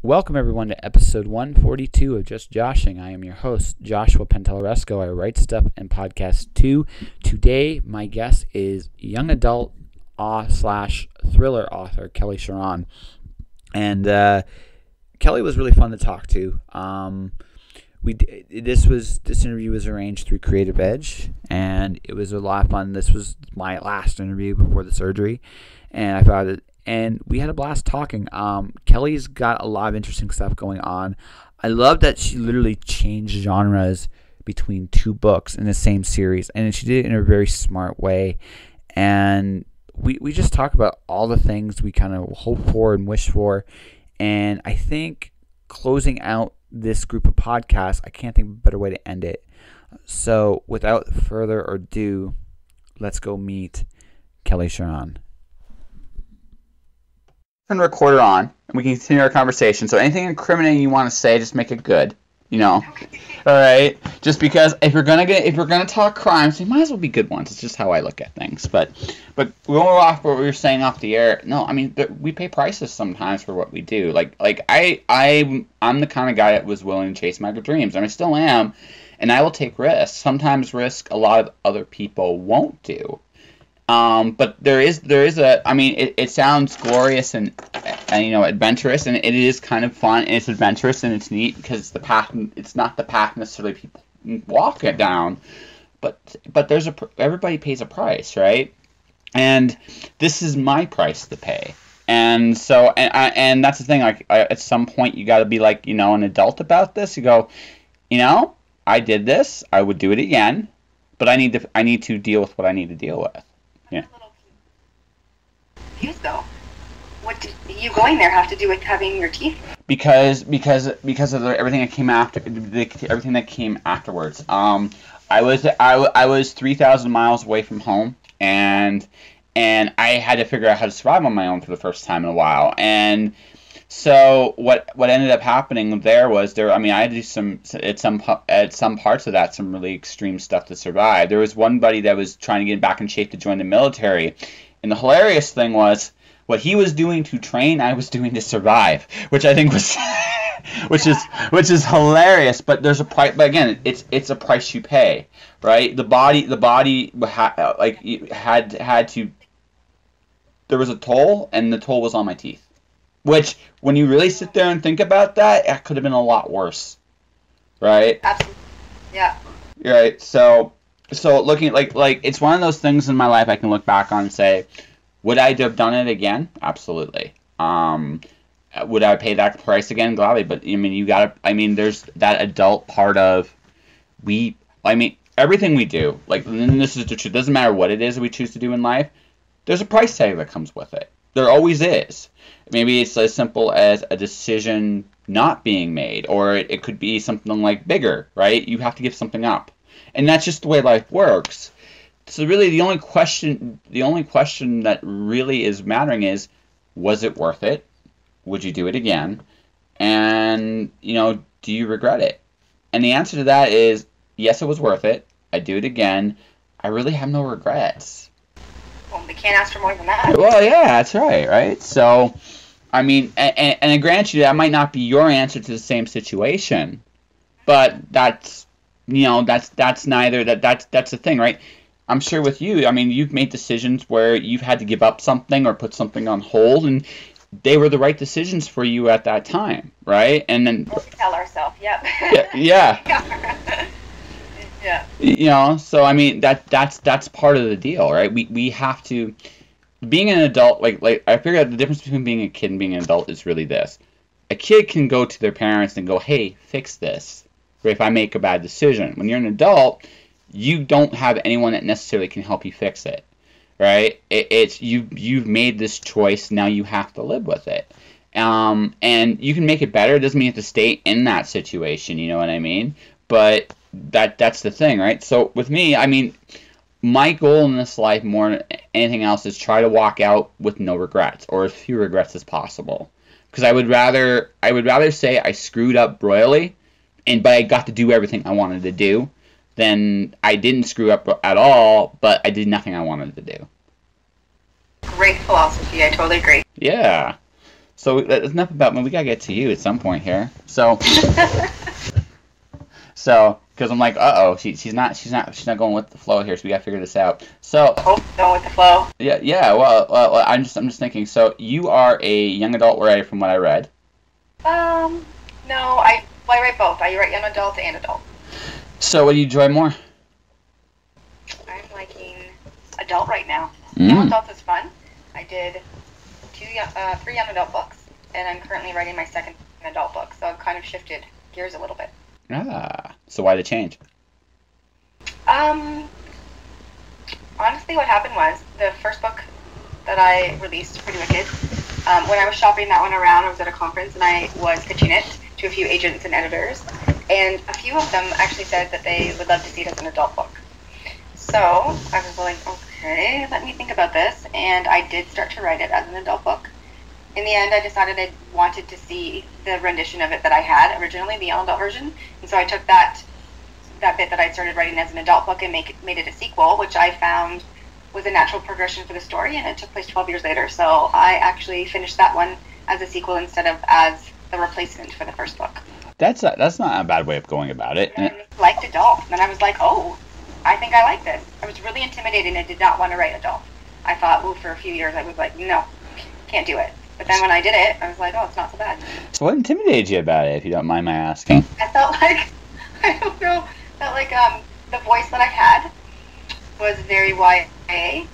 Welcome everyone to episode 142 of Just Joshing. I am your host, Joshua Pantelleresco. I write stuff and podcast too. Today, my guest is young adult slash thriller author Kelly Charron. And Kelly was really fun to talk to. This interview was arranged through Creative Edge, and it was a lot of fun. This was my last interview before the surgery, and I thought it. And we had a blast talking. Kelly's got a lot of interesting stuff going on. I love that she literally changed genres between two books in the same series. And she did it in a very smart way. And we just talk about all the things we kind of hope for and wish for. And I think closing out this group of podcasts, I can't think of a better way to end it. So without further ado, let's go meet Kelly Charron. Turn the recorder on, and we can continue our conversation. So anything incriminating you want to say, just make it good. All right. Just because if we're gonna talk crimes, they might as well be good ones. It's just how I look at things. But going off what we were saying off the air, no, I mean we pay prices sometimes for what we do. I'm the kind of guy that was willing to chase my dreams, and I still am, and I will take risks. Sometimes risk a lot of other people won't do. But there is it sounds glorious and adventurous, and it is kind of fun, and it's adventurous, and it's neat because it's not the path necessarily people walk it down, but everybody pays a price, right? And this is my price to pay. And so, and that's the thing, at some point you got to be an adult about this. You go, I did this, I would do it again, but I need to deal with what I need to deal with. Yeah. A little confused though. What did you going there have to do with having your teeth? Because of everything that came after, everything that came afterwards. I was 3,000 miles away from home, and I had to figure out how to survive on my own for the first time in a while. And so what ended up happening I had to do at some parts of that some really extreme stuff to survive. There was one buddy that was trying to get back in shape to join the military, and the hilarious thing was what he was doing to train, I was doing to survive, which I think was which is hilarious. But there's a price. But again, it's a price you pay, right? The body had to. There was a toll, and the toll was on my teeth. Which, when you really sit there and think about that, it could have been a lot worse, right? Absolutely, yeah. Right. So looking like it's one of those things in my life I can look back on and say, would I have done it again? Absolutely. Would I pay that price again? Gladly. But there's that adult part of everything we do. And this is the truth. Doesn't matter what it is that we choose to do in life. There's a price tag that comes with it. There always is. Maybe it's as simple as a decision not being made, or it could be something bigger, right? You have to give something up. And that's just the way life works. So really the only question that really is mattering is, was it worth it? Would you do it again? And, do you regret it? And the answer to that is, yes, it was worth it. I'd do it again. I really have no regrets. Well, they can't ask for more than that. Well, yeah, that's right? So, and I grant you that might not be your answer to the same situation, but that's the thing, right? I'm sure with you, you've made decisions where you've had to give up something or put something on hold, and they were the right decisions for you at that time, right? And then we'll tell ourselves, yep. Yeah. Yeah. So that's part of the deal, right? We have to, being an adult, I figured out the difference between being a kid and being an adult is really this. A kid can go to their parents and go, hey, fix this, or if I make a bad decision. When you're an adult, you don't have anyone that necessarily can help you fix it, right? It's you've made this choice, now you have to live with it. And you can make it better. It doesn't mean you have to stay in that situation, you know what I mean? But that's the thing, right? So with me, my goal in this life more than anything else is try to walk out with no regrets, or as few regrets as possible. Because I would rather say I screwed up royally, but I got to do everything I wanted to do, than I didn't screw up at all, but I did nothing I wanted to do. Great philosophy. I totally agree. Yeah. So that's enough about me. We gotta get to you at some point here. So, because I'm like, she's not going with the flow here. So we gotta figure this out. So, Going with the flow. Yeah. Well, I'm just thinking. So you are a young adult writer, from what I read. No, I write both. I write young adult and adult. So what do you enjoy more? I'm liking adult right now. Young adult is fun. I did 3 young adult books, and I'm currently writing my second adult book, so I've kind of shifted gears a little bit. So why the change? Honestly, what happened was the first book that I released, Pretty Wicked, when I was shopping that one around, I was at a conference and I was pitching it to a few agents and editors, and a few of them actually said that they would love to see it as an adult book. So I was like, okay, let me think about this, and I did start to write it as an adult book. In the end, I decided I wanted to see the rendition of it that I had originally, the young adult version, and so I took that bit that I started writing as an adult book and made it a sequel, which I found was a natural progression for the story, and it took place 12 years later. So I actually finished that one as a sequel instead of as the replacement for the first book. That's not a bad way of going about it. And I liked adult, and then I was like, oh, I think I like this. I was really intimidated and did not want to write adult. I thought, for a few years I was like, no, can't do it. But then when I did it, I was like, oh, it's not so bad. So what intimidated you about it, if you don't mind my asking? I felt like, I don't know, the voice that I had was very YA,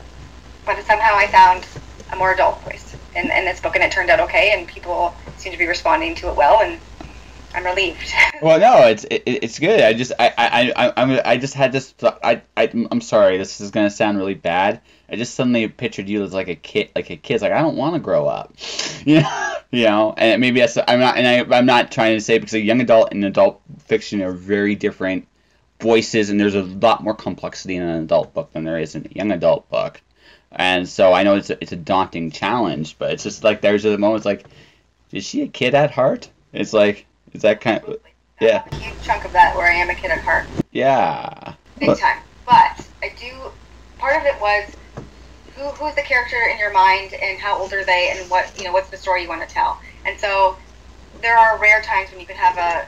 but somehow I found a more adult voice in this book, and it turned out okay, and people seem to be responding to it well, and I'm relieved. Well, no, it's good. I just had this. I'm sorry. This is gonna sound really bad. I just suddenly pictured you as like a kid. Like a kid's like, I don't want to grow up. You know. And maybe I'm not trying to say, because a young adult and adult fiction are very different voices, and there's a lot more complexity in an adult book than there is in a young adult book. And so I know it's a daunting challenge, but it's just like there's a moment like, is she a kid at heart? It's like. Is that kind of, yeah. A huge chunk of that where I am a kid at heart. Yeah. Big time. But part of it was who's the character in your mind, and how old are they, and what's the story you want to tell. And so there are rare times when you can have a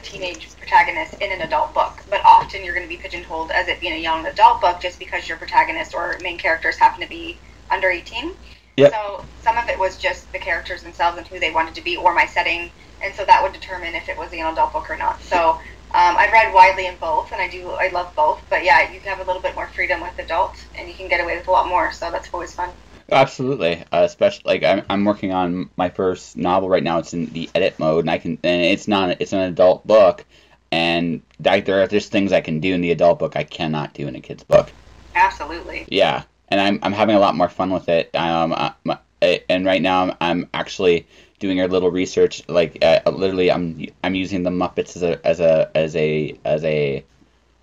teenage protagonist in an adult book, but often you're going to be pigeonholed as it being a young adult book just because your protagonist or main characters happen to be under 18. Yep. So some of it was just the characters themselves and who they wanted to be, or my setting. And so that would determine if it was an adult book or not. So I've read widely in both, and I love both. But yeah, you can have a little bit more freedom with adult, and you can get away with a lot more. So that's always fun. Absolutely, especially like I'm working on my first novel right now. It's in the edit mode, and it's an adult book, and there are just things I can do in the adult book I cannot do in a kid's book. Absolutely. Yeah, and I'm having a lot more fun with it. And right now I'm actually doing a little research, like literally I'm using the Muppets as a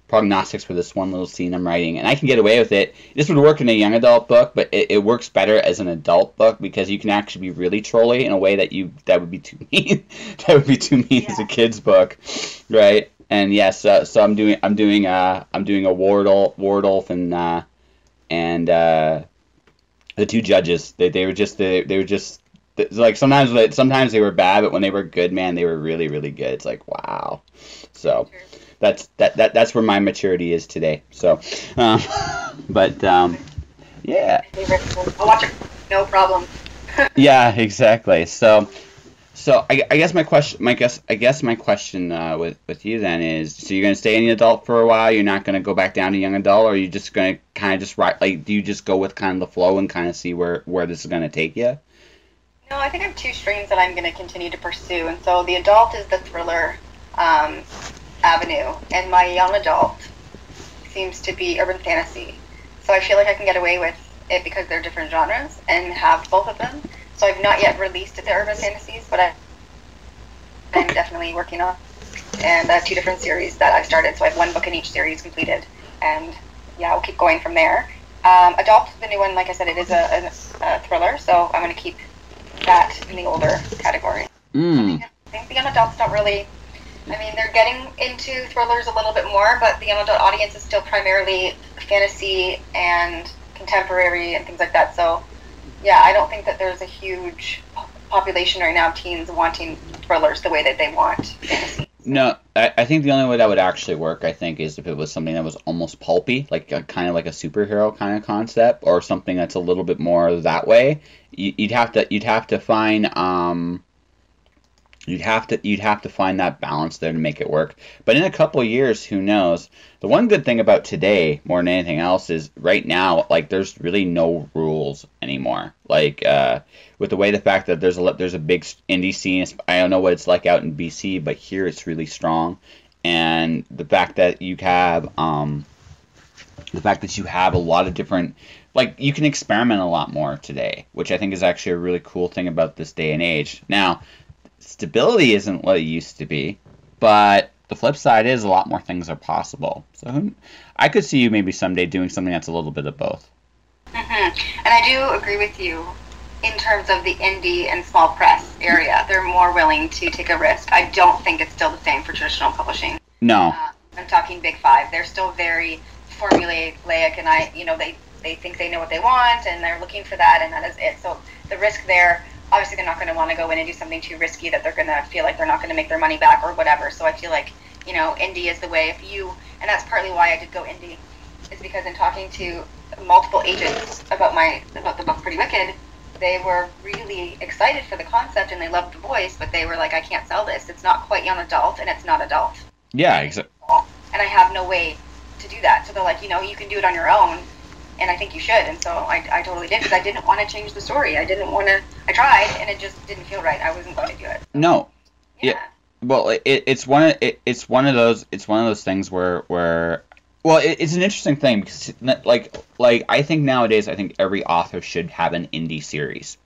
prognostics for this one little scene I'm writing, and I can get away with it. This would work in a young adult book, but it works better as an adult book because you can actually be really trolly in a way that would be too mean. That would be too mean as a kid's book, right? And yes, so I'm doing a Wardolph and the two judges. They were just. Like sometimes they were bad, but when they were good, man, they were really, really good. It's like, wow. So that's where my maturity is today. So, yeah. I'll watch it. No problem. Yeah, exactly. So I guess my question, with you then is, so you're gonna stay in the adult for a while. You're not gonna go back down to young adult, or are you just gonna kind of just write? Like, do you just go with kind of the flow and kind of see where this is gonna take you? No, I think I have two streams that I'm going to continue to pursue. And so the adult is the thriller avenue, and my young adult seems to be urban fantasy. So I feel like I can get away with it because they're different genres and have both of them. So I've not yet released the urban fantasies, but I'm definitely working on and two different series that I've started. So I have one book in each series completed, and yeah, I'll keep going from there. Adult, the new one, like I said, it is a thriller, so I'm going to keep that in the older category. I think the young adults don't really, they're getting into thrillers a little bit more, but the young adult audience is still primarily fantasy and contemporary and things like that. So yeah, I don't think that there's a huge population right now of teens wanting thrillers the way that they want fantasy. No, I think the only way that would actually work, I think, is if it was something that was almost pulpy, like kind of like a superhero kind of concept, or something that's a little bit more that way. You'd have to find you'd have to find that balance there to make it work. But in a couple of years, who knows? The one good thing about today, more than anything else, is right now, like, there's really no rules anymore. Like, with the fact that there's a big indie scene. I don't know what it's like out in BC, but here it's really strong. And the fact that you have a lot of different, like, you can experiment a lot more today, which I think is actually a really cool thing about this day and age. Now, stability isn't what it used to be, but the flip side is a lot more things are possible. So I could see you maybe someday doing something that's a little bit of both. And I do agree with you in terms of the indie and small press area. They're more willing to take a risk. I don't think it's still the same for traditional publishing. No. I'm talking Big Five. They're still very formulaic, and they think they know what they want, and they're looking for that, and that is it. So the risk there, obviously they're not going to want to go in and do something too risky that they're going to feel like they're not going to make their money back or whatever. So I feel like, indie is the way. And that's partly why I did go indie, is because in talking to multiple agents about the book Pretty Wicked, they were really excited for the concept and they loved the voice, but they were like, I can't sell this. It's not quite young adult, and it's not adult. Yeah, exactly. And I have no way to do that. So they're like, you can do it on your own, and I think you should. And so I totally did, because I didn't want to change the story. I tried, and it just didn't feel right. I wasn't going to do it. No. Yeah. Well, it's one of those things where well, it's an interesting thing, because like I think nowadays, I think every author should have an indie series,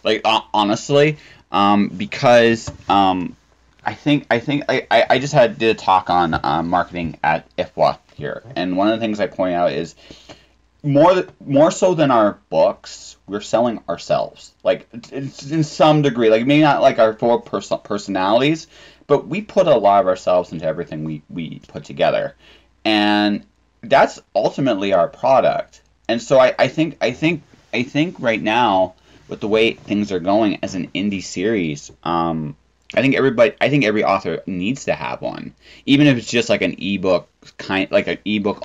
like honestly, because I think I just did a talk on marketing at IFWA here, and one of the things I point out is more so than our books, we're selling ourselves. Like, it's in some degree, like maybe not like our full personalities, but we put a lot of ourselves into everything we put together, and that's ultimately our product. And so I think right now, with the way things are going as an indie series, I think every author needs to have one, even if it's just like an ebook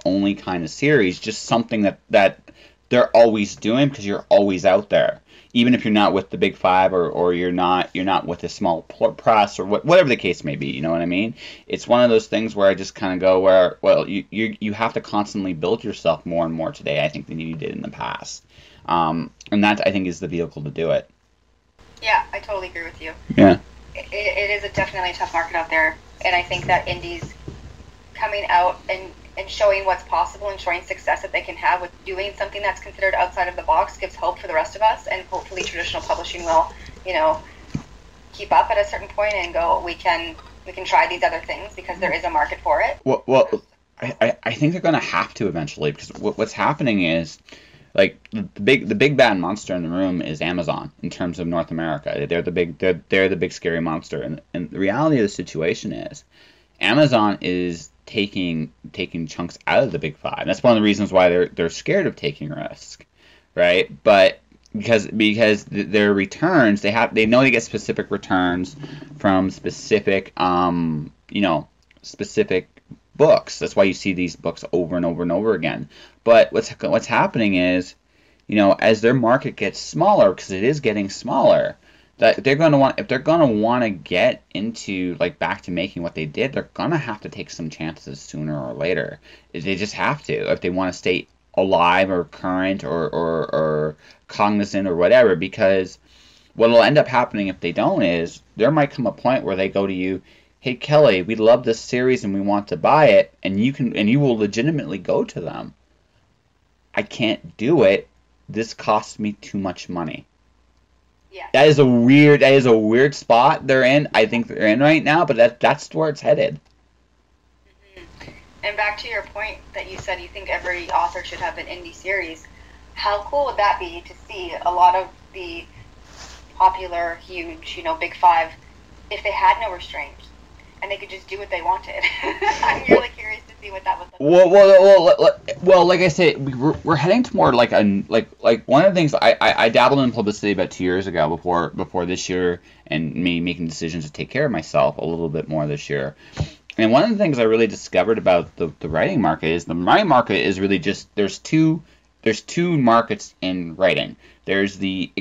only kind of series, just something that they're always doing, because you're always out there, even if you're not with the Big Five or you're not with a small press or whatever the case may be. You know what I mean? It's one of those things where I just kind of go you have to constantly build yourself more and more today, I think, than you did in the past, and that, I think, is the vehicle to do it. Yeah, I totally agree with you. Yeah. It is definitely a tough market out there, and I think that indies coming out and showing what's possible and showing success that they can have with doing something that's considered outside of the box gives hope for the rest of us, and hopefully traditional publishing will, keep up at a certain point and go, we can try these other things, because there is a market for it. Well, I think they're going to have to eventually, because what's happening is, like, the big bad monster in the room is Amazon in terms of North America. They're the big scary monster, and the reality of the situation is Amazon is taking chunks out of the Big Five. That's one of the reasons why they're scared of taking risk, right? But because their returns, they know they get specific returns from specific specific books. That's why you see these books over and over and over again. But what's happening is, as their market gets smaller, because it is getting smaller, that they're going to want, if they're going to want to get into, like, back to making what they did, they're going to have to take some chances sooner or later. They just have to, if they want to stay alive or current or cognizant or whatever, because what will end up happening if they don't is there might come a point where they go to you, hey, Kelly, we love this series and we want to buy it, and you will legitimately go to them. I can't do it. This costs me too much money. Yeah. That is a weird spot they're in. I think they're in right now, but that's where it's headed. Mm-hmm. And back to your point that you said you think every author should have an indie series. How cool would that be to see a lot of the popular, huge, Big Five, if they had no restraints and they could just do what they wanted? I'm really curious to see what that would look Well, like. well, like I said, we're heading to more like one of the things I dabbled in publicity about 2 years ago before this year, and me making decisions to take care of myself a little bit more this year. And one of the things I really discovered about the writing market is the writing market is really just there's two markets in writing. There's the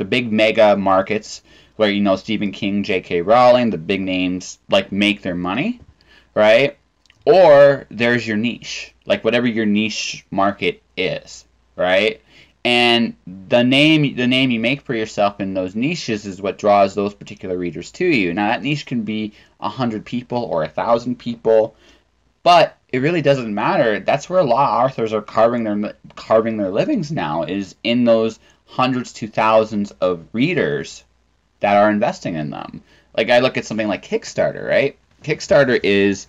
big mega markets where Stephen King, J.K. Rowling, the big names make their money, right? Or there's your niche, whatever your niche market is, right? And the name you make for yourself in those niches is what draws those particular readers to you. Now that niche can be 100 people or 1,000 people, but it really doesn't matter. That's where a lot of authors are carving their livings now, is in those hundreds to thousands of readers that are investing in them. I look at something like Kickstarter, right? Kickstarter is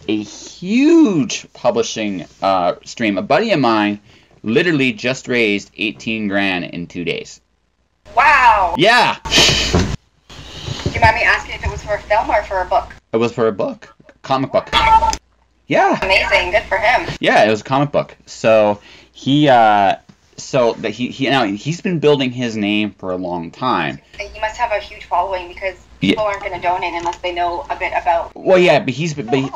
a huge publishing stream. A buddy of mine literally just raised 18 grand in 2 days. Wow. Yeah. Do you mind me asking if it was for a film or for a book? It was for a book, comic book. Yeah. Amazing. Good for him. Yeah, it was a comic book. So he's been building his name for a long time. You must have a huge following, because people aren't going to donate unless they know a bit about. Well, yeah, but he's been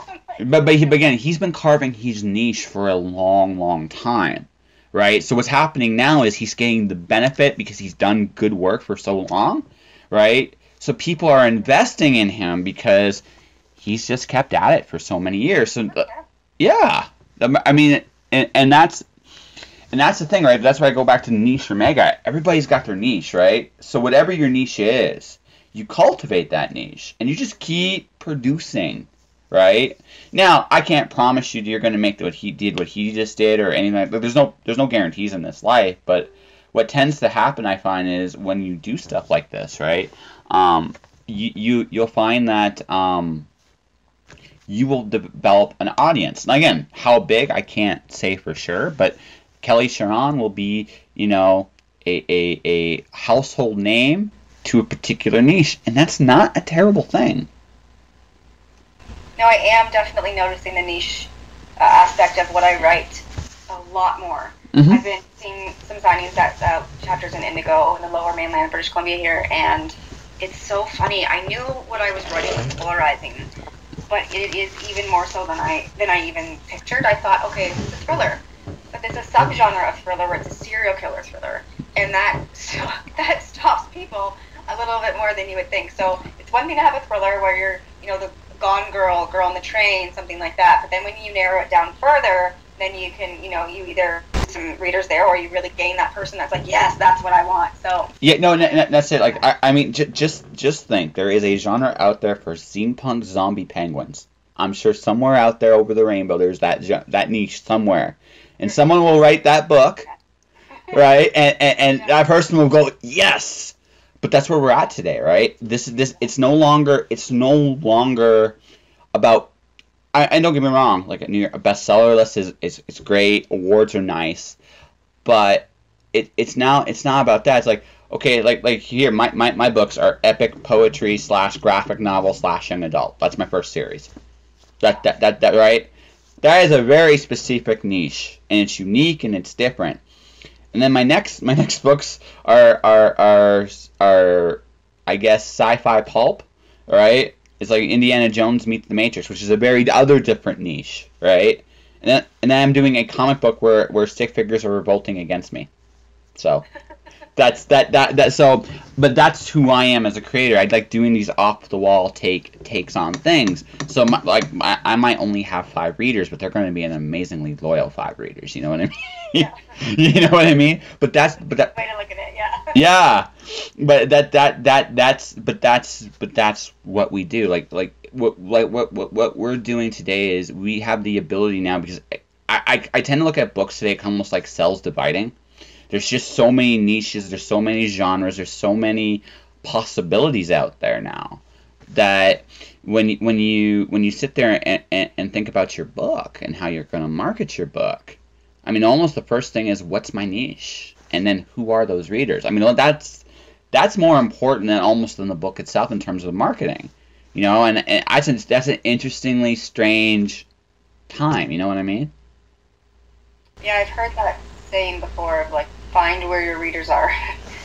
carving his niche for a long time, right? So what's happening now is he's getting the benefit because he's done good work for so long, right? So people are investing in him because he's just kept at it for so many years. So yeah, I mean, and that's the thing, right? That's why I go back to niche or mega. Everybody's got their niche, right? So whatever your niche is, you cultivate that niche, and you just keep producing, right? Now, I can't promise you you're going to make what he just did, or anything. There's no guarantees in this life, but what tends to happen, I find, is when you do stuff like this, right? You'll find that you will develop an audience. Now, again, how big, I can't say for sure, but Kelly Charron will be, a household name to a particular niche, and that's not a terrible thing. No, I am definitely noticing the niche aspect of what I write a lot more. Mm-hmm. I've been seeing some signings at chapters in Indigo in the Lower Mainland, British Columbia here, and it's so funny. I knew what I was writing was polarizing, but it is even more so than I even pictured. I thought, okay, this is a thriller, but there's a subgenre of thriller where it's a serial killer thriller, and that stops people a little bit more than you would think. So it's one thing to have a thriller where you're, the gone girl on the train, something like that, but then when you narrow it down further, then you can, you either some readers there, or you really gain that person that's like, yes, that's what I want. So yeah, no, that's it. I mean, just think, there is a genre out there for steampunk zombie penguins. I'm sure somewhere out there over the rainbow, there's that niche somewhere, and someone will write that book, right? And that person will go, yes. But that's where we're at today, right? It's no longer about. I don't get me wrong. Like a bestseller list is great. Awards are nice, but it's not about that. It's like, okay, like here, my books are epic poetry / graphic novel / young adult. That's my first series. That right. That is a very specific niche, and it's unique and it's different. And then my next books are I guess sci-fi pulp, right? It's like Indiana Jones meets the Matrix, which is a very other different niche, right? And then I'm doing a comic book where stick figures are revolting against me. So that's that. So, but that's who I am as a creator. I like doing these off the wall takes on things. So I might only have 5 readers, but they're going to be an amazingly loyal 5 readers. You know what I mean? Yeah. You know what I mean? But that way to look at it, yeah. Yeah, but that's what we do. Like what we're doing today is we have the ability now, because I tend to look at books today almost like cells dividing. There's just so many niches, there's so many genres, there's so many possibilities out there now that when you sit there and think about your book and how you're going to market your book, I mean, almost the first thing is, what's my niche? And then who are those readers? I mean, that's more important than the book itself in terms of marketing, and I think that's an interestingly strange time. You know what I mean? Yeah, I've heard that saying before of like, find where your readers are.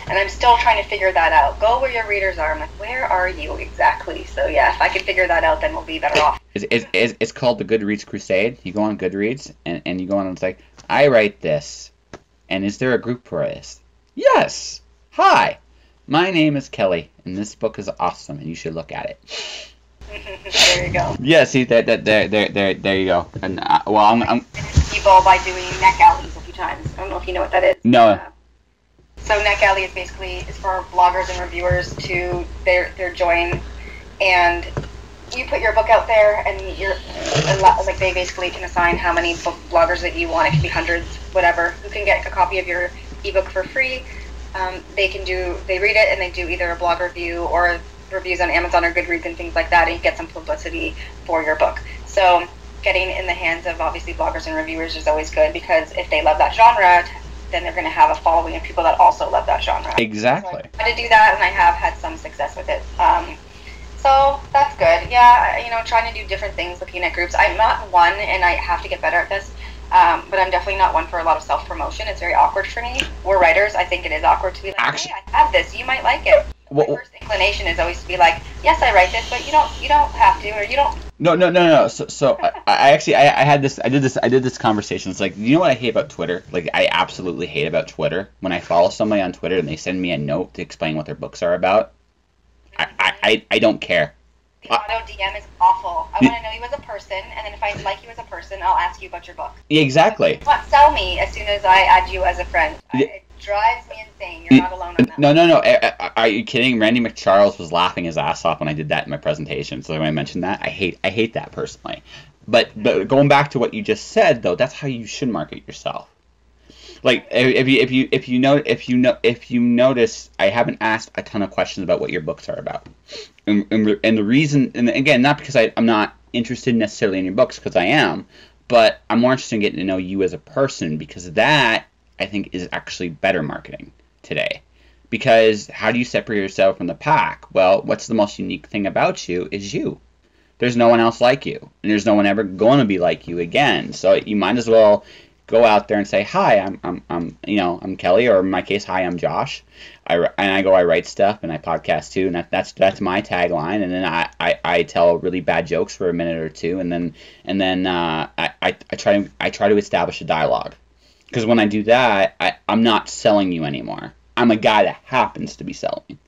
And I'm still trying to figure that out. Go where your readers are. I'm like, where are you exactly? So yeah, if I can figure that out, then we'll be better off. It's called the Goodreads Crusade. You go on Goodreads, and you go on and it's like, I write this, and is there a group for this? Yes! Hi! My name is Kelly, and this book is awesome, and you should look at it. There you go. Yeah, see, there you go. And, I'm people by doing neck alleys a few times. I don't know if you know what that is. No. So neck alley is basically is for bloggers and reviewers to their join, and you put your book out there, and you're like they basically can assign how many book bloggers that you want. It can be hundreds, whatever. You can get a copy of your ebook for free. They read it and they do either a blog review or reviews on Amazon or Goodreads and things like that, and you get some publicity for your book. So getting in the hands of obviously bloggers and reviewers is always good, because if they love that genre, then they're going to have a following of people that also love that genre. Exactly. So I try to do that, and I have had some success with it. So that's good. Yeah, trying to do different things, looking at groups. I'm not one, and I have to get better at this, but I'm definitely not one for a lot of self-promotion. It's very awkward for me. We're writers. I think it is awkward to be like, hey, I have this. You might like it. My first inclination is always to be like, yes, I write this, but you don't have to, or you don't. No. So I actually did this conversation. It's like, you know what I hate about Twitter? Like, I absolutely hate about Twitter. When I follow somebody on Twitter and they send me a note to explain what their books are about, I don't care. The auto DM is awful. I want to know you as a person, and then if I like you as a person, I'll ask you about your book. Exactly. Sell me as soon as I add you as a friend. It drives me insane. You're not alone on that. No. Are you kidding? Randy McCharles was laughing his ass off when I did that in my presentation. So when I mentioned that, I hate that personally. But going back to what you just said, though, that's how you should market yourself. Like if you notice, I haven't asked a ton of questions about what your books are about, and the reason, and again, not because I'm not interested necessarily in your books, because I am, but I'm more interested in getting to know you as a person, because that, I think, is actually better marketing today. Because how do you separate yourself from the pack? Well, what's the most unique thing about you is you. There's no one else like you, and there's no one ever going to be like you again. So you might as well go out there and say, hi, I'm Kelly, or in my case, hi, I'm Josh. I write stuff, and I podcast too, and that's my tagline. And then I tell really bad jokes for a minute or two, and then I try to establish a dialogue. Because when I do that, I'm not selling you anymore. I'm a guy that happens to be selling.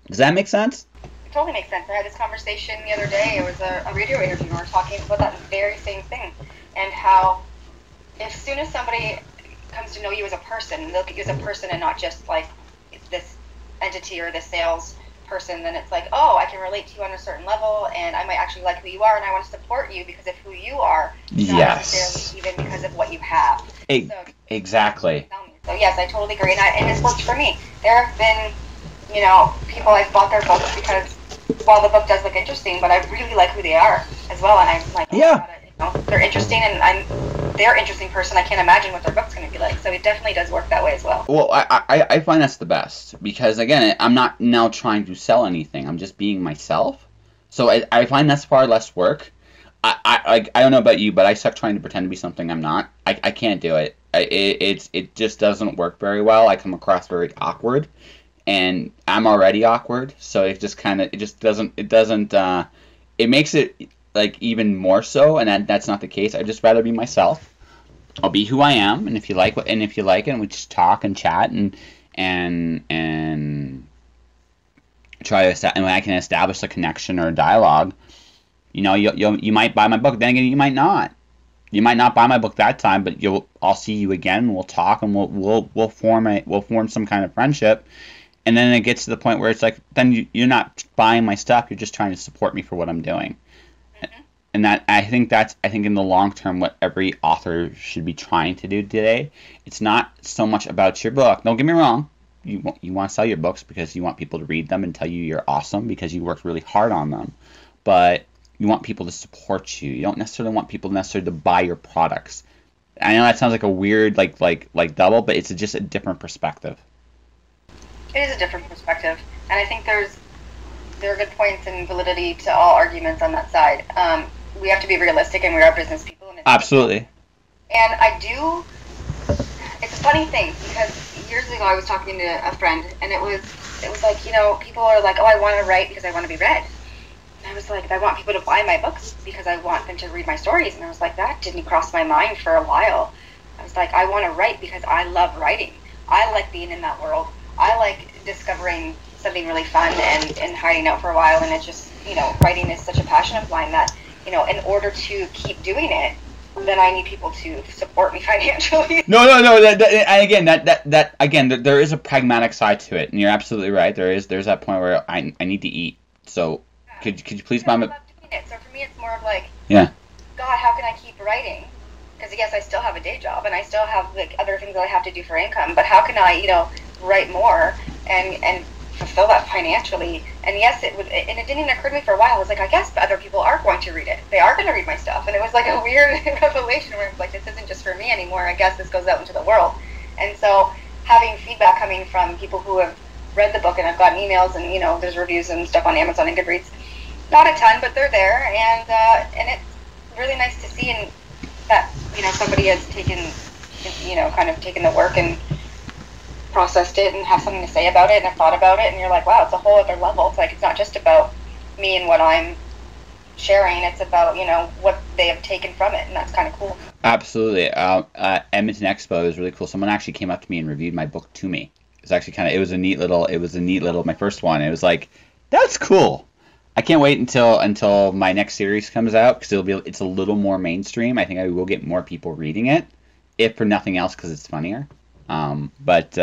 Does that make sense? It totally makes sense. I had this conversation the other day. It was a radio interview. We were talking about that very same thing, and how as soon as somebody comes to know you as a person, they look at you as a person and not just like this entity or this sales person, then it's like, oh, I can relate to you on a certain level, and I might actually like who you are, and I want to support you because of who you are, not necessarily even because of what you have. Exactly. So yes, I totally agree, and it's worked for me. There have been, people I've bought their books because while the book does look interesting, but I really like who they are as well, and I'm like, they're interesting, and they're an interesting person. I can't imagine what their book's going to be like. So it definitely does work that way as well. Well, I find that's the best, because again, I'm not now trying to sell anything. I'm just being myself. So I find that's far less work. I don't know about you, but I suck trying to pretend to be something I'm not. I can't do it. It just doesn't work very well. I come across very awkward, and I'm already awkward. So it makes it like even more so, and that's not the case. I'd just rather be myself. I'll be who I am, and if you like it, and we just talk and chat and try to, and when I can establish a connection or a dialogue, you might buy my book. Then again, you might not. You might not buy my book that time, but I'll see you again. And we'll talk, and we'll form some kind of friendship. And then it gets to the point where it's like, then you're not buying my stuff. You're just trying to support me for what I'm doing. And I think in the long term what every author should be trying to do today. It's not so much about your book. Don't get me wrong. You want to sell your books because you want people to read them and tell you you're awesome because you worked really hard on them. But you want people to support you. You don't necessarily want people to buy your products. I know that sounds like a weird like double, but it's just a different perspective. It is a different perspective, and I think there are good points and validity to all arguments on that side. We have to be realistic, and we are business people, and Absolutely. And I do. It's a funny thing because years ago I was talking to a friend, and it was like, people are like, oh, I want to write because I want to be read. And I was like, I want people to buy my books because I want them to read my stories. And I was like, that didn't cross my mind for a while. I was like, I want to write because I love writing. I like being in that world. I like discovering something really fun and hiding out for a while. And it's just, writing is such a passion of mine that, in order to keep doing it, then I need people to support me financially. No. Again, there is a pragmatic side to it, and you're absolutely right. There's that point where I need to eat. So could you please buy me? I love doing it. So for me, it's more of like, yeah. God, how can I keep writing? Because yes, I still have a day job, and I still have like other things that I have to do for income. But how can I, write more and fulfill that financially? And yes, it didn't even occur to me for a while. I was like, I guess other people are going to read it. They are going to read my stuff. And it was like a weird revelation where it's like, this isn't just for me anymore. I guess this goes out into the world. And so having feedback coming from people who have read the book, and I've gotten emails, and there's reviews and stuff on Amazon and Goodreads. Not a ton, but they're there, and it's really nice to see that somebody has taken taken the work and processed it and have something to say about it and have thought about it, and you're like, wow, it's a whole other level. It's like, it's not just about me and what I'm sharing, it's about what they have taken from it, and that's kind of cool. Absolutely. Edmonton Expo is really cool. Someone actually came up to me and reviewed my book to me. It's actually it was a neat little my first one. It was like, that's cool. I can't wait until my next series comes out, because it's a little more mainstream. I think I will get more people reading it, if for nothing else, because it's funnier. But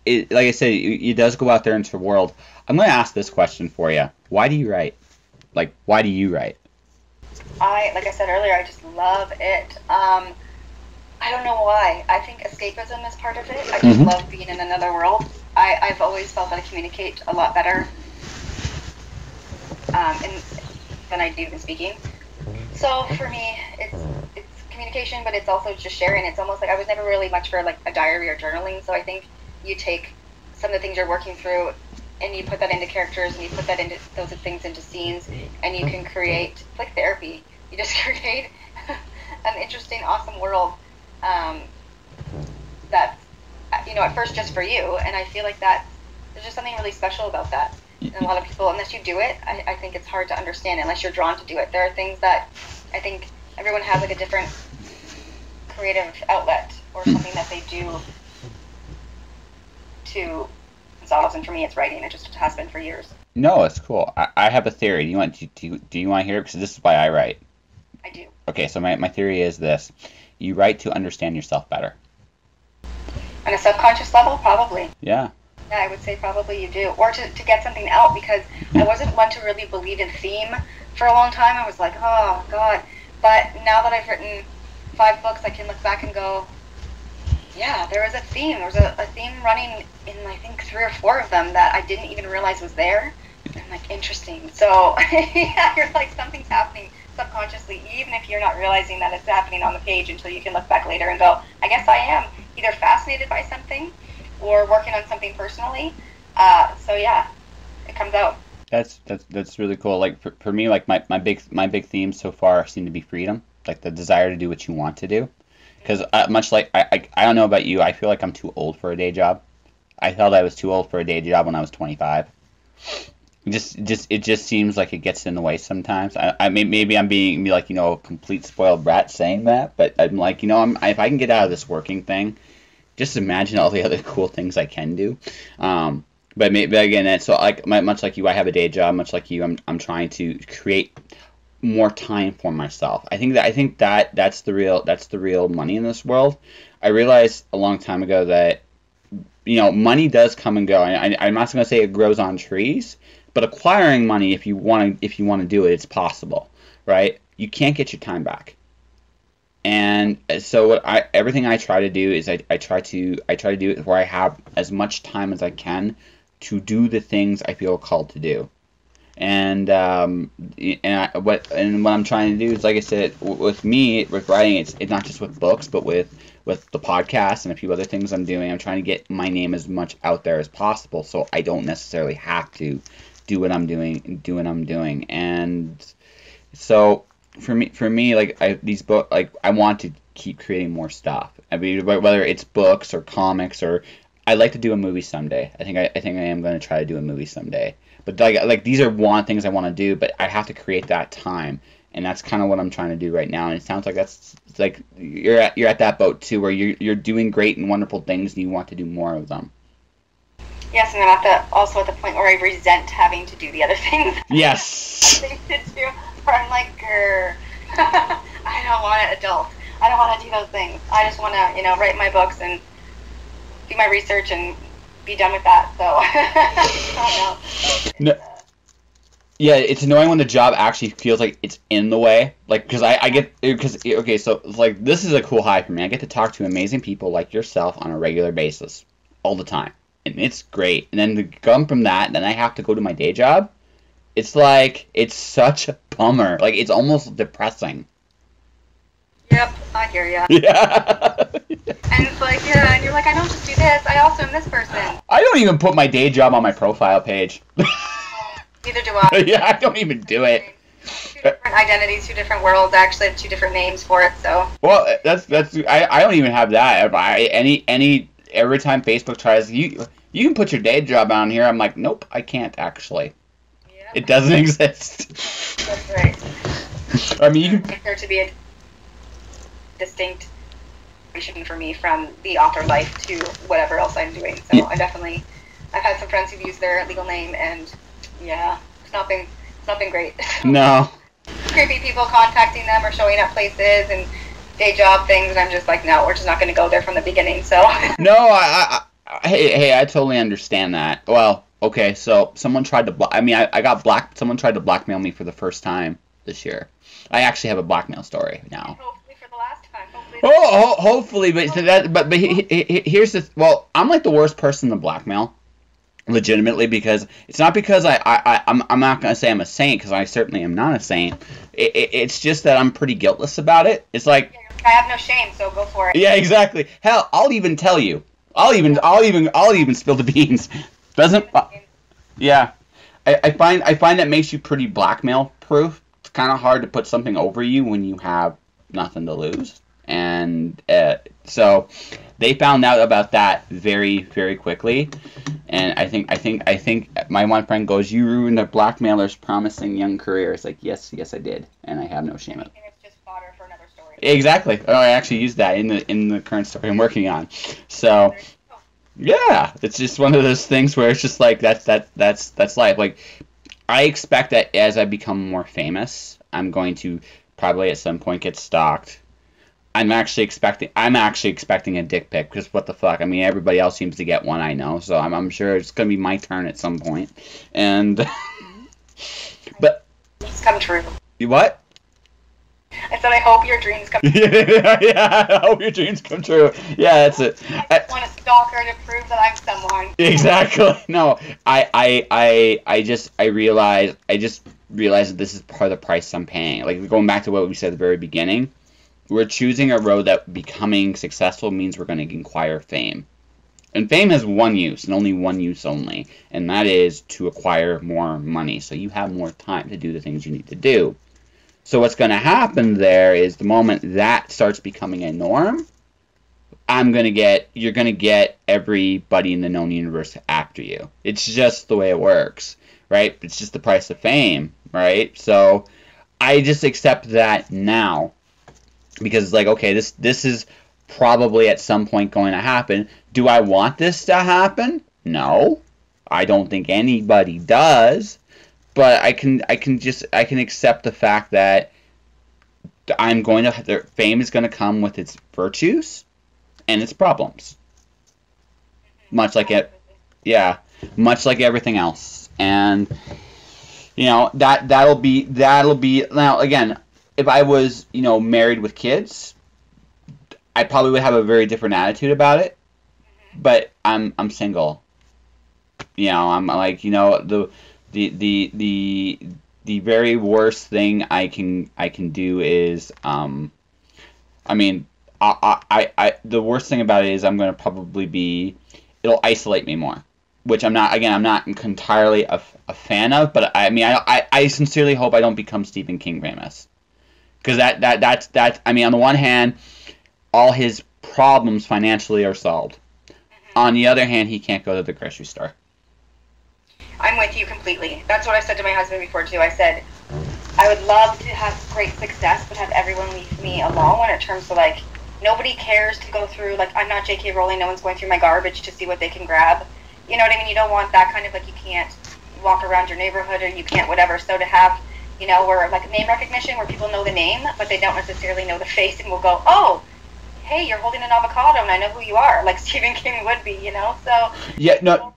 it, like I said, it does go out there into the world. I'm going to ask this question for you. Why do you write? Like, why do you write? Like I said earlier, I just love it. I don't know why. I think escapism is part of it. I just love being in another world. I've always felt that I communicate a lot better than I do in speaking. So for me, it's communication, but it's also just sharing. It's almost like I was never really much for like a diary or journaling. So I think you take some of the things you're working through and you put that into characters, and you put that into those things into scenes, and you can create, it's like therapy. You just create an interesting, awesome world that's at first just for you, and I feel like that there's just something really special about that. And a lot of people, unless you do it, I think it's hard to understand unless you're drawn to do it. There are things that I think everyone has like a different creative outlet or something that they do to themselves, and for me it's writing. It just has been for years. No, it's cool. I have a theory. Do you want to hear it? Because this is why I write. I do. Okay, so my theory is this. You write to understand yourself better. On a subconscious level, probably. Yeah. Yeah, I would say probably you do. Or to get something out, because I wasn't one to really believe in theme for a long time. I was like, oh, God. But now that I've written 5 books, I can look back and go, yeah, there was a theme. There was a theme running in, I think, 3 or 4 of them that I didn't even realize was there. And I'm like, interesting. So, yeah, you're like, something's happening subconsciously, even if you're not realizing that it's happening on the page, until you can look back later and go, I guess I am either fascinated by something or working on something personally. So yeah, it comes out. That's really cool. Like for me, like my big themes so far seem to be freedom, like the desire to do what you want to do. Because much like I don't know about you, I feel like I'm too old for a day job. I felt I was too old for a day job when I was 25. It just seems like it gets in the way sometimes. Maybe I'm being like a complete spoiled brat saying that, but I'm like if I can get out of this working thing, just imagine all the other cool things I can do. But again, so like much like you, I have a day job. Much like you, I'm trying to create more time for myself. I think that's the real money in this world. I realized a long time ago that money does come and go. I'm not going to say it grows on trees. But acquiring money, if you want to do it, it's possible, right? You can't get your time back, and so everything I try to do is I try to do it where I have as much time as I can to do the things I feel called to do, and what I'm trying to do is, like I said, with writing, it's not just with books, but with the podcast and a few other things I'm doing. I'm trying to get my name as much out there as possible, so I don't necessarily have to do what I'm doing, and so for me, like these book, like I want to keep creating more stuff. I mean, whether it's books or comics or I'd like to do a movie someday. I think I am going to try to do a movie someday. But like these are one things I want to do, but I have to create that time, and that's kind of what I'm trying to do right now. And it sounds like that's like you're at that boat too, where you're doing great and wonderful things, and you want to do more of them. Yes, and I'm also at the point where I resent having to do the other things. Yes. Things to do, where I'm like, grr, I don't want to adult. I don't want to do those things. I just want to, write my books and do my research and be done with that. So, I don't know. No. Yeah, it's annoying when the job actually feels like it's in the way. Like, because I get, because, okay, so, like, this is a cool high for me. I get to talk to amazing people like yourself on a regular basis, all the time. And it's great. And then to come from that, then I have to go to my day job. It's like, it's such a bummer. Like, it's almost depressing. Yep, I hear ya. Yeah. And it's like, yeah, and you're like, I don't just do this, I also am this person. I don't even put my day job on my profile page. Neither do I. Yeah, I don't even do it. Two different identities, two different worlds. I actually have two different names for it, so. Well, I don't even have that. Every time Facebook tries, you can put your day job on here. I'm like, nope, I can't actually. Yep. It doesn't exist. That's right. I mean, you can. There to be a distinct for me from the author life to whatever else I'm doing. So yeah. I've had some friends who've used their legal name, and yeah, it's not been great. No. Creepy people contacting them or showing up places and day job things, and I'm just like, no, we're just not going to go there from the beginning. So. No, hey, I totally understand that. Well, okay, so someone tried to. I got black. Someone tried to blackmail me for the first time this year. I actually have a blackmail story now. Hopefully for the last time. Hopefully, but here's the. Well, I'm like the worst person to blackmail, legitimately, because it's not because I'm not gonna say I'm a saint, because I certainly am not a saint. It's just that I'm pretty guiltless about it. It's like I have no shame, so go for it. Yeah, exactly. Hell, I'll even tell you. I'll even spill the beans. Doesn't. Yeah, I find that makes you pretty blackmail proof. It's kind of hard to put something over you when you have nothing to lose. And so they found out about that very, very quickly. And I think my one friend goes, "You ruined a blackmailer's promising young career." It's like, yes, I did, and I have no shame of it. It's just fodder for another story. Exactly. Oh, I actually used that in the current story I'm working on. So yeah, it's just one of those things where it's just like that's life. Like, I expect that as I become more famous, I'm going to probably at some point get stalked. I'm actually expecting a dick pic, because what the fuck? I mean, everybody else seems to get one, I know, so I'm sure it's gonna be my turn at some point. And but it's come true. You what? I said I hope your dreams come true. Yeah, I hope your dreams come true. Yeah, that's it. I just want a stalker to prove that I'm someone. Exactly. No, I just realized that this is part of the price I'm paying. Like, going back to what we said at the very beginning, we're choosing a road that becoming successful means we're going to acquire fame. And fame has one use, and only one use only, and that is to acquire more money, so you have more time to do the things you need to do. So what's going to happen there is the moment that starts becoming a norm, you're going to get everybody in the known universe after you. It's just the way it works, right? It's just the price of fame, right? So I just accept that now, because it's like, okay, this is probably at some point going to happen. Do I want this to happen? No. I don't think anybody does. But I can accept the fact that fame is going to come with its virtues and its problems. Much like everything else. And that'll be now, again, if I was, married with kids, I probably would have a very different attitude about it. But I'm single. I'm like, the very worst thing I can do is the worst thing about it is I'm going to probably it'll isolate me more, which I'm not entirely a fan of, but I sincerely hope I don't become Stephen King famous, Because that's I mean, on the one hand, all his problems financially are solved. On the other hand, he can't go to the grocery store. I'm with you completely. That's what I said to my husband before too. I said I would love to have great success, but have everyone leave me alone when it comes to like nobody cares to go through, like I'm not J.K. Rowling, no one's going through my garbage to see what they can grab. You know what I mean? You don't want that kind of like you can't walk around your neighborhood or you can't whatever. So to have, you know, where like name recognition where people know the name but they don't necessarily know the face and will go, oh, hey, you're holding an avocado and I know who you are, like Stephen King would be, you know? So yeah, no,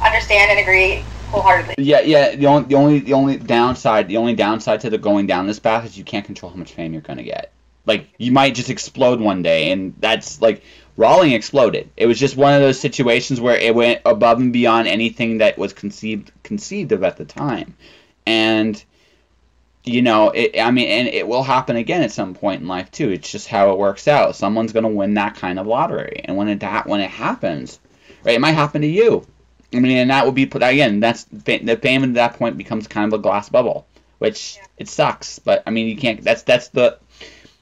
understand and agree wholeheartedly. Yeah. The only downside to the going down this path is you can't control how much fame you're gonna get. Like you might just explode one day, and that's like Rowling exploded. It was just one of those situations where it went above and beyond anything that was conceived of at the time, and you know, and it will happen again at some point in life too. It's just how it works out. Someone's gonna win that kind of lottery, and when it happens, right, it might happen to you. I mean, and that would be again. That's the fame at that point becomes kind of a glass bubble, which it sucks. But I mean, you can't. That's the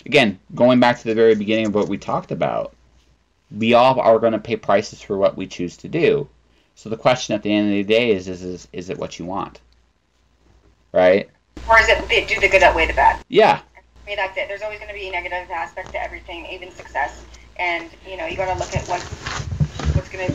again going back to the very beginning of what we talked about. We all are going to pay prices for what we choose to do. So the question at the end of the day is it what you want, right? Or is it do the good outweigh the bad? Yeah. I mean, that's it. There's always going to be a negative aspect to everything, even success. And you know, you got to look at what's going to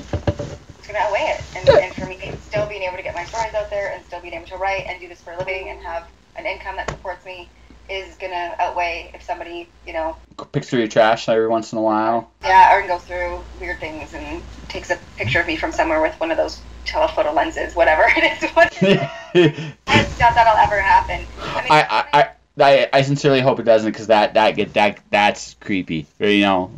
outweigh it. And for me, still being able to get my stories out there and still being able to write and do this for a living and have an income that supports me is going to outweigh if somebody, you know, picks through your trash every once in a while. Yeah, or go through weird things and takes a picture of me from somewhere with one of those telephoto lenses, whatever it is. I doubt that'll ever happen. I sincerely hope it doesn't, because that's creepy, you know.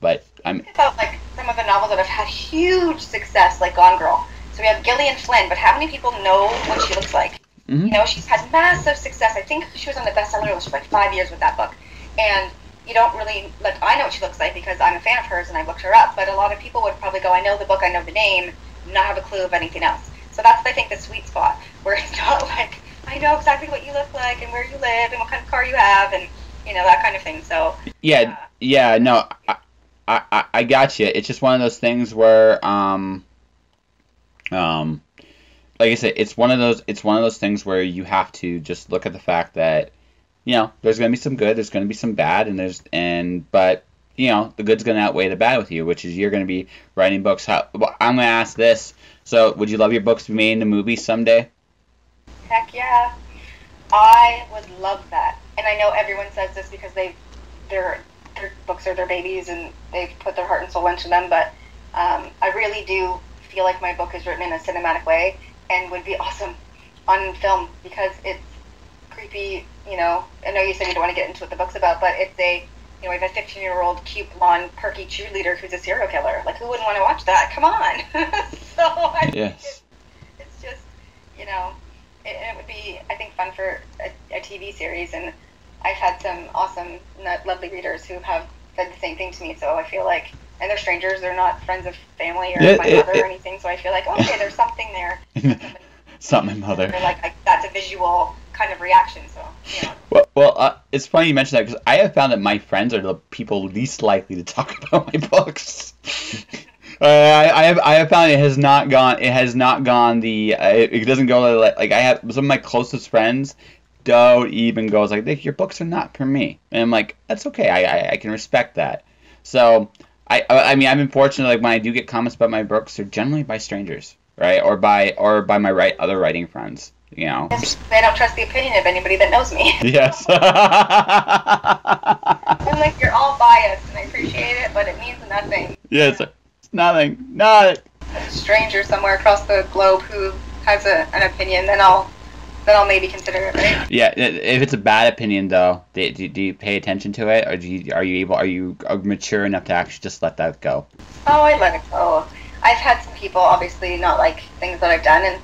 But I'm about like some of the novels that have had huge success, like Gone Girl. So we have Gillian Flynn, but how many people know what she looks like? Mm-hmm. You know, she's had massive success. I think she was on the bestseller list for like 5 years with that book, and you don't really like. I know what she looks like because I'm a fan of hers and I looked her up. But a lot of people would probably go, I know the book, I know the name, not have a clue of anything else. So that's, I think, the sweet spot where it's not like I know exactly what you look like and where you live and what kind of car you have and you know that kind of thing. So no. I got you. It's just one of those things where, like I said, it's one of those things where you have to just look at the fact that, you know, there's gonna be some good, there's gonna be some bad, but you know, the good's gonna outweigh the bad with you, which is you're gonna be writing books. I'm gonna ask this. So, would you love your books to be made into movies someday? Heck yeah, I would love that. And I know everyone says this because their books are their babies and they've put their heart and soul into them, but I really do feel like my book is written in a cinematic way and would be awesome on film because it's creepy, you know. I know you said you don't want to get into what the book's about, but it's we have a 15-year-old cute, blonde, perky cheerleader who's a serial killer. Like, who wouldn't want to watch that? Come on. So I think it's just, you know, it would be, I think, fun for a TV series, and I've had some awesome, lovely readers who have said the same thing to me, so I feel like, and they're strangers, they're not friends of family or my mother or anything, so I feel like, okay, there's something there. Something my mother. Like, that's a visual kind of reaction, so, you know. Well, it's funny you mention that, because I have found that my friends are the people least likely to talk about my books. I have found it has not gone it doesn't go like I have some of my closest friends don't even go like, your books are not for me, and I'm like, that's okay, I can respect that. So I mean, I've been fortunate, like when I do get comments about my books, they're generally by strangers, right, or by my other writing friends, you know. They don't trust the opinion of anybody that knows me. Yes. I'm like, you're all biased, and I appreciate it, but it means nothing. Yes. Nothing. A stranger somewhere across the globe who has an opinion, then I'll maybe consider it, right? Yeah. If it's a bad opinion, though, do you pay attention to it, or are you mature enough to actually just let that go? Oh, I let it go. I've had some people obviously not like things that I've done, and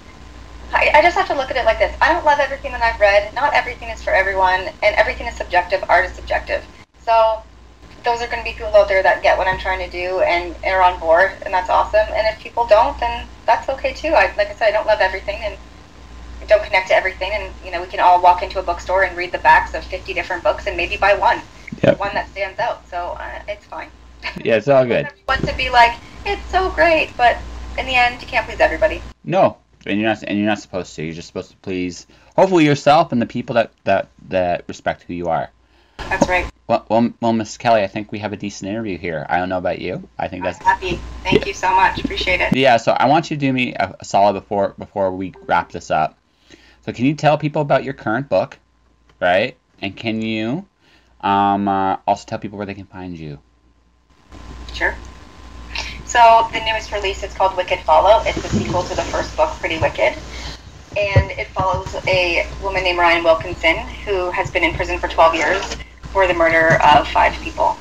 I just have to look at it like this. I don't love everything that I've read. Not everything is for everyone, and everything is subjective. Art is subjective. So those are going to be people out there that get what I'm trying to do and are on board, and that's awesome. And if people don't, then that's okay too. Like I said, I don't love everything, and don't connect to everything, and we can all walk into a bookstore and read the backs of 50 different books and maybe buy one, Yep. one that stands out. So it's fine. Yeah, it's all good. I want to be like, it's so great, but in the end, you can't please everybody. No, and you're not supposed to. You're just supposed to please, hopefully, yourself and the people that respect who you are. That's right. Well, Miss Kelly, I think we have a decent interview here. I don't know about you. I think I'm happy. Thank you so much. Appreciate it. Yeah, so I want you to do me a solid before we wrap this up. So can you tell people about your current book, right? And can you also tell people where they can find you? Sure. So the newest release is called Wicked Follow. It's the sequel to the first book, Pretty Wicked. And it follows a woman named Ryan Wilkinson who has been in prison for 12 years for the murder of 5 people.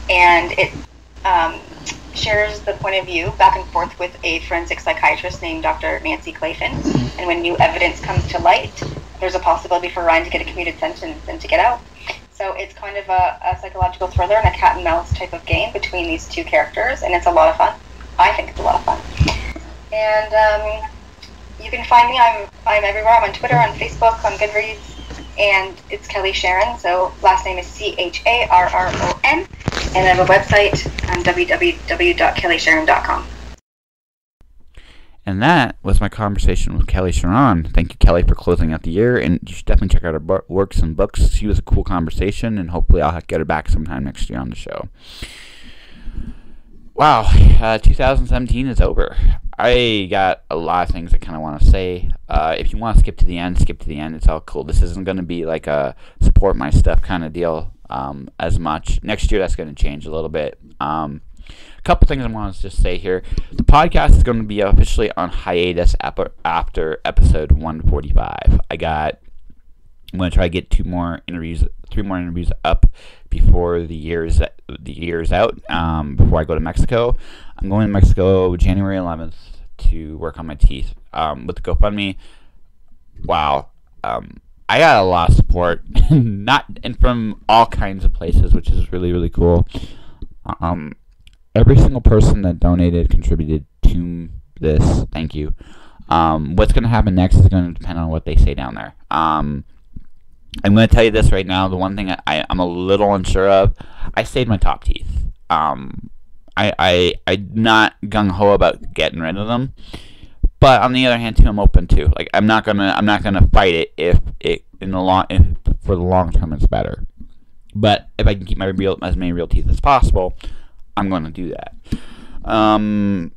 And it shares the point of view back and forth with a forensic psychiatrist named Dr. Nancy Clayton. And when new evidence comes to light, there's a possibility for Ryan to get a commuted sentence and to get out. So it's kind of a psychological thriller and a cat and mouse type of game between these two characters, and it's a lot of fun. I think it's a lot of fun. And you can find me. I'm everywhere. I'm on Twitter, on Facebook, on Goodreads, and it's Kelly Charron. So last name is Charron, and I have a website on www.kellycharron.com. And that was my conversation with Kelly Charron. Thank you, Kelly, for closing out the year. And you should definitely check out her works and books. She was a cool conversation, and hopefully I'll get her back sometime next year on the show. Wow, 2017 is over. I got a lot of things I kind of want to say. If you want to skip to the end, skip to the end. It's all cool. This isn't going to be like a support my stuff kind of deal as much. Next year, that's going to change a little bit. A couple things I want to just say here. The podcast is going to be officially on hiatus after episode 145. I'm going to try to get 3 more interviews up before the year's out. Before I go to Mexico, I'm going to Mexico January 11th to work on my teeth. With the GoFundMe, wow, I got a lot of support, and from all kinds of places, which is really, really cool. Every single person that donated, contributed to this, thank you. What's going to happen next is going to depend on what they say down there. I'm going to tell you this right now. The one thing I'm a little unsure of, I saved my top teeth. I'm not gung-ho about getting rid of them. But on the other hand, too, I'm open to. Like, I'm not gonna fight it if for the long term it's better. But if I can keep as many real teeth as possible, I'm going to do that. Beyond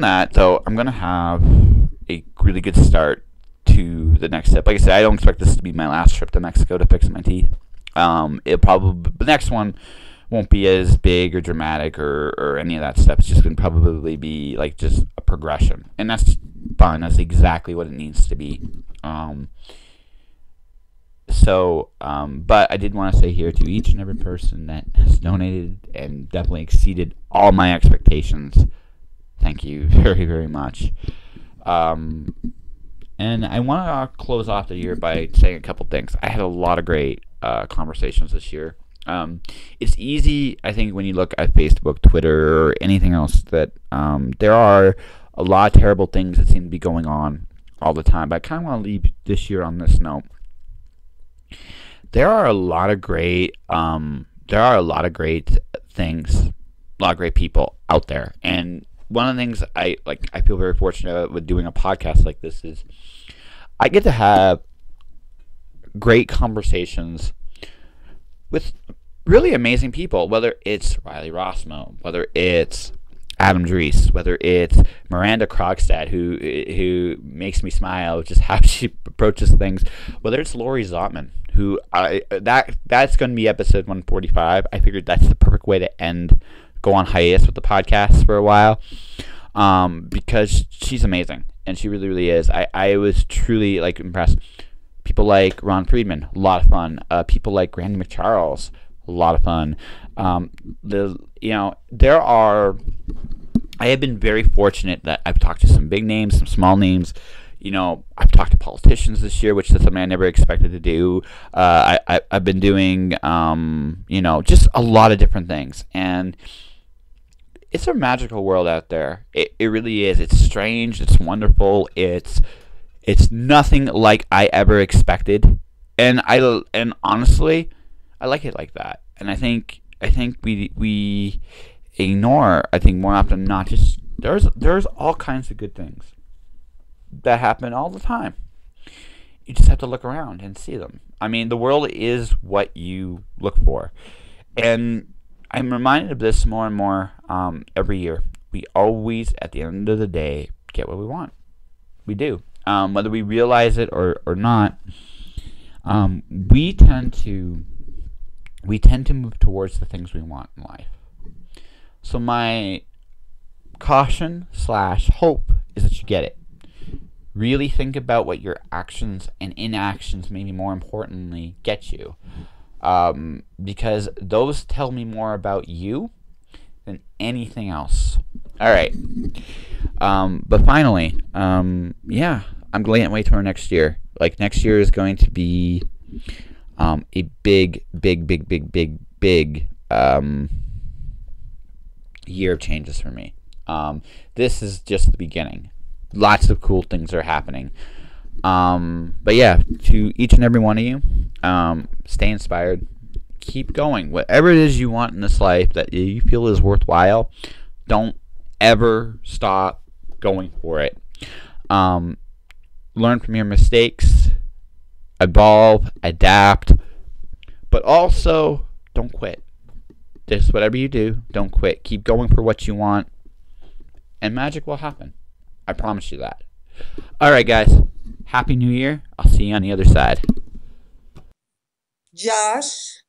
that, though, I'm going to have a really good start to the next step. Like I said, I don't expect this to be my last trip to Mexico to fix my teeth. The next one won't be as big or dramatic or any of that stuff. It's just going to probably be like just a progression. And that's fun. That's exactly what it needs to be. But I did want to say here to each and every person that has donated and definitely exceeded all my expectations, thank you very, very much. And I want to close off the year by saying a couple things. I had a lot of great conversations this year. It's easy, I think, when you look at Facebook, Twitter, or anything else, that there are a lot of terrible things that seem to be going on all the time. But I kind of want to leave this year on this note. There are a lot of great things, a lot of great people out there. And one of the things I feel very fortunate with doing a podcast like this is I get to have great conversations with really amazing people, whether it's Riley Rossmo, whether it's Adam Dries, whether it's Miranda Krogstad, who makes me smile just how she approaches things, whether it's Lori Zotman, who that's going to be episode 145. I figured that's the perfect way to go on hiatus with the podcast for a while, because she's amazing, and she really, really is. I was truly impressed. People like Ron Friedman, a lot of fun. People like Randy McCharles, a lot of fun. I have been very fortunate that I've talked to some big names, some small names. I've talked to politicians this year, which is something I never expected to do. I've been doing, just a lot of different things. And it's a magical world out there. It really is. It's strange. It's wonderful. It's It's nothing like I ever expected, and honestly, I like it like that. And I think we ignore, I think more often than not, just there's all kinds of good things that happen all the time. You just have to look around and see them. I mean, the world is what you look for. And I'm reminded of this more and more every year. We always, at the end of the day, get what we want. We do. Whether we realize it or not, we tend to move towards the things we want in life. So my caution / hope is that you get it. Really think about what your actions and inactions, maybe more importantly, get you. Because those tell me more about you than anything else. All right. But finally, yeah, I'm glad to wait till next year. Like, next year is going to be a big year of changes for me. This is just the beginning. Lots of cool things are happening. But yeah, to each and every one of you, stay inspired. Keep going. Whatever it is you want in this life that you feel is worthwhile, don't ever stop going for it. Learn from your mistakes, evolve, adapt, but also don't quit. Just whatever you do, don't quit. Keep going for what you want, and magic will happen. I promise you that. All right, guys. Happy New Year. I'll see you on the other side. Josh.